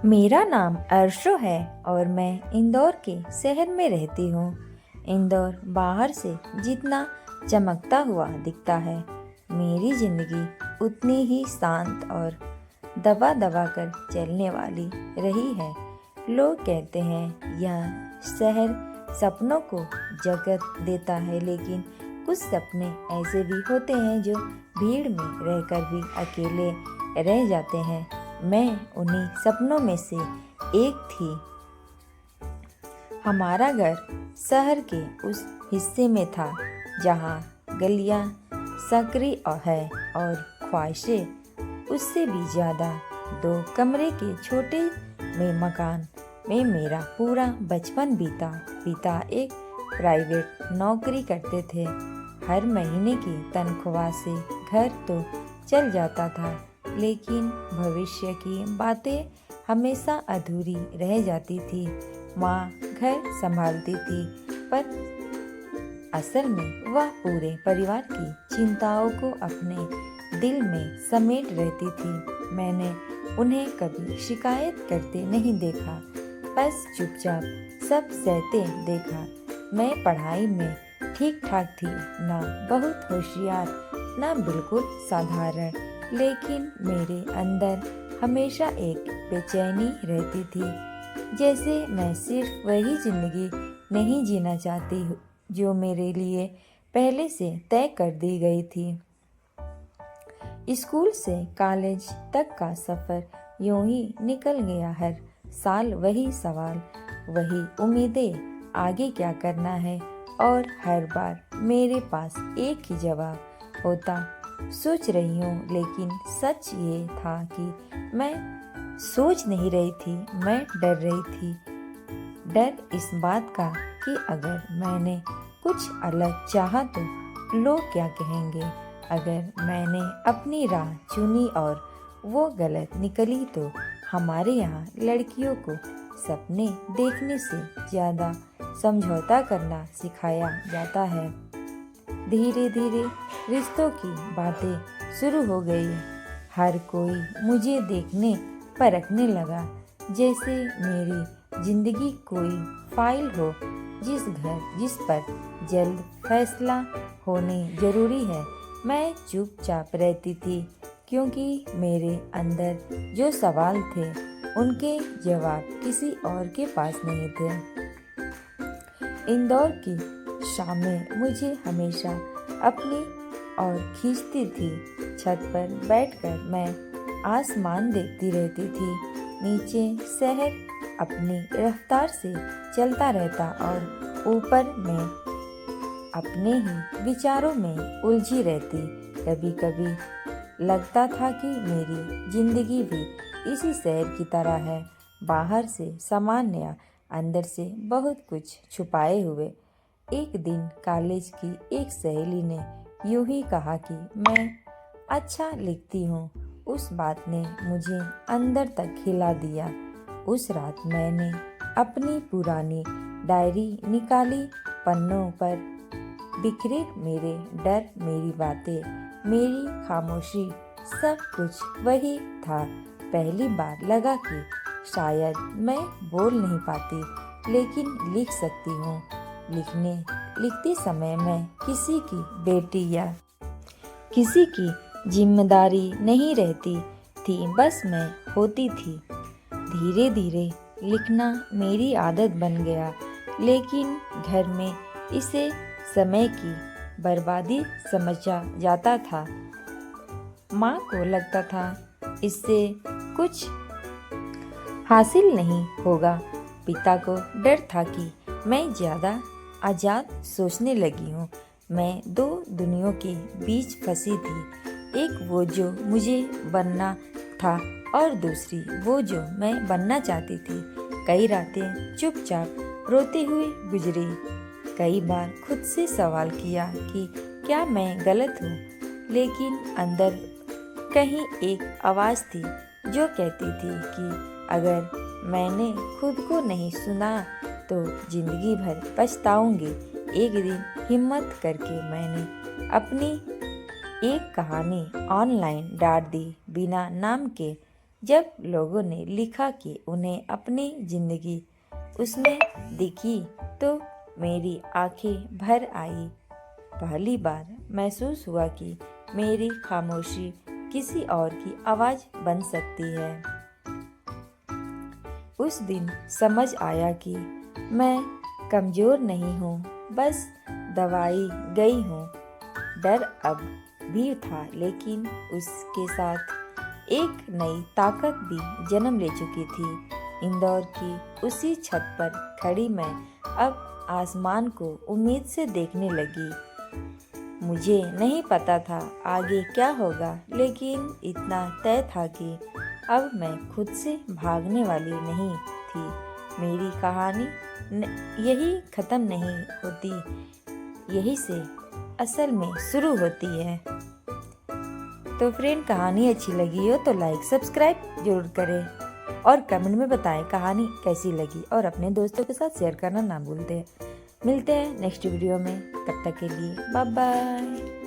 मेरा नाम अर्शो है और मैं इंदौर के शहर में रहती हूँ। इंदौर बाहर से जितना चमकता हुआ दिखता है, मेरी जिंदगी उतनी ही शांत और दबा दबा कर चलने वाली रही है। लोग कहते हैं यह शहर सपनों को जगत देता है, लेकिन कुछ सपने ऐसे भी होते हैं जो भीड़ में रहकर भी अकेले रह जाते हैं। मैं उन्हीं सपनों में से एक थी। हमारा घर शहर के उस हिस्से में था जहाँ गलियाँ संकरी है और ख्वाहिशें उससे भी ज़्यादा। 2 कमरे के छोटे में मकान में मेरा पूरा बचपन बीता। पिता एक प्राइवेट नौकरी करते थे। हर महीने की तनख्वाह से घर तो चल जाता था, लेकिन भविष्य की बातें हमेशा अधूरी रह जाती थी। माँ घर संभालती थी, पर असल में वह पूरे परिवार की चिंताओं को अपने दिल में समेट रहती थी। मैंने उन्हें कभी शिकायत करते नहीं देखा, बस चुपचाप सब सहते देखा। मैं पढ़ाई में ठीक ठाक थी, ना बहुत होशियार, ना बिल्कुल साधारण, लेकिन मेरे अंदर हमेशा एक बेचैनी रहती थी, जैसे मैं सिर्फ वही जिंदगी नहीं जीना चाहती जो मेरे लिए पहले से तय कर दी गई थी। स्कूल से कॉलेज तक का सफ़र यूं ही निकल गया। हर साल वही सवाल, वही उम्मीदें, आगे क्या करना है, और हर बार मेरे पास एक ही जवाब होता, सोच रही हूँ। लेकिन सच ये था कि मैं सोच नहीं रही थी, मैं डर रही थी। डर इस बात का कि अगर मैंने कुछ अलग चाहा तो लोग क्या कहेंगे। अगर मैंने अपनी राह चुनी और वो गलत निकली तो हमारे यहाँ लड़कियों को सपने देखने से ज़्यादा समझौता करना सिखाया जाता है। धीरे धीरे रिश्तों की बातें शुरू हो गई। हर कोई मुझे देखने परखने लगा, जैसे मेरी जिंदगी कोई फाइल हो जिस पर जल्द फैसला होने जरूरी है। मैं चुपचाप रहती थी, क्योंकि मेरे अंदर जो सवाल थे उनके जवाब किसी और के पास नहीं थे। इंदौर की शामें मुझे हमेशा अपनी ओर खींचती थी। छत पर बैठकर मैं आसमान देखती रहती थी। नीचे शहर अपनी रफ्तार से चलता रहता और ऊपर मैं अपने ही विचारों में उलझी रहती। कभी कभी लगता था कि मेरी जिंदगी भी इसी शहर की तरह है, बाहर से सामान्य, अंदर से बहुत कुछ छुपाए हुए। एक दिन कॉलेज की एक सहेली ने यूं ही कहा कि मैं अच्छा लिखती हूँ। उस बात ने मुझे अंदर तक हिला दिया। उस रात मैंने अपनी पुरानी डायरी निकाली। पन्नों पर बिखरे मेरे डर, मेरी बातें, मेरी खामोशी, सब कुछ वही था। पहली बार लगा कि शायद मैं बोल नहीं पाती, लेकिन लिख सकती हूँ। लिखते समय मैं किसी की बेटी या किसी की जिम्मेदारी नहीं रहती थी, बस मैं होती थी। धीरे धीरे लिखना मेरी आदत बन गया, लेकिन घर में इसे समय की बर्बादी समझा जाता था। माँ को लगता था इससे कुछ हासिल नहीं होगा। पिता को डर था कि मैं ज़्यादा आज़ाद सोचने लगी हूँ। मैं 2 दुनियाओं के बीच फंसी थी, एक वो जो मुझे बनना था और दूसरी वो जो मैं बनना चाहती थी। कई रातें चुपचाप रोते हुए गुजरी। कई बार खुद से सवाल किया कि क्या मैं गलत हूँ, लेकिन अंदर कहीं एक आवाज़ थी जो कहती थी कि अगर मैंने खुद को नहीं सुना तो जिंदगी भर पछताऊंगी। एक दिन हिम्मत करके मैंने अपनी एक कहानी ऑनलाइन डाल दी, बिना नाम के। जब लोगों ने लिखा कि उन्हें अपनी ज़िंदगी उसमें दिखी तो मेरी आंखें भर आई। पहली बार महसूस हुआ कि मेरी खामोशी किसी और की आवाज़ बन सकती है। उस दिन समझ आया कि मैं कमज़ोर नहीं हूँ, बस दबाई गई हूँ। डर अब भी था, लेकिन उसके साथ एक नई ताकत भी जन्म ले चुकी थी। इंदौर की उसी छत पर खड़ी मैं अब आसमान को उम्मीद से देखने लगी। मुझे नहीं पता था आगे क्या होगा, लेकिन इतना तय था कि अब मैं खुद से भागने वाली नहीं थी। मेरी कहानी यही ख़त्म नहीं होती, यही से असल में शुरू होती है। तो फ्रेंड, कहानी अच्छी लगी हो तो लाइक सब्सक्राइब जरूर करें और कमेंट में बताएं कहानी कैसी लगी, और अपने दोस्तों के साथ शेयर करना ना भूलते। मिलते हैं नेक्स्ट वीडियो में, तब तक के लिए बाय बाय।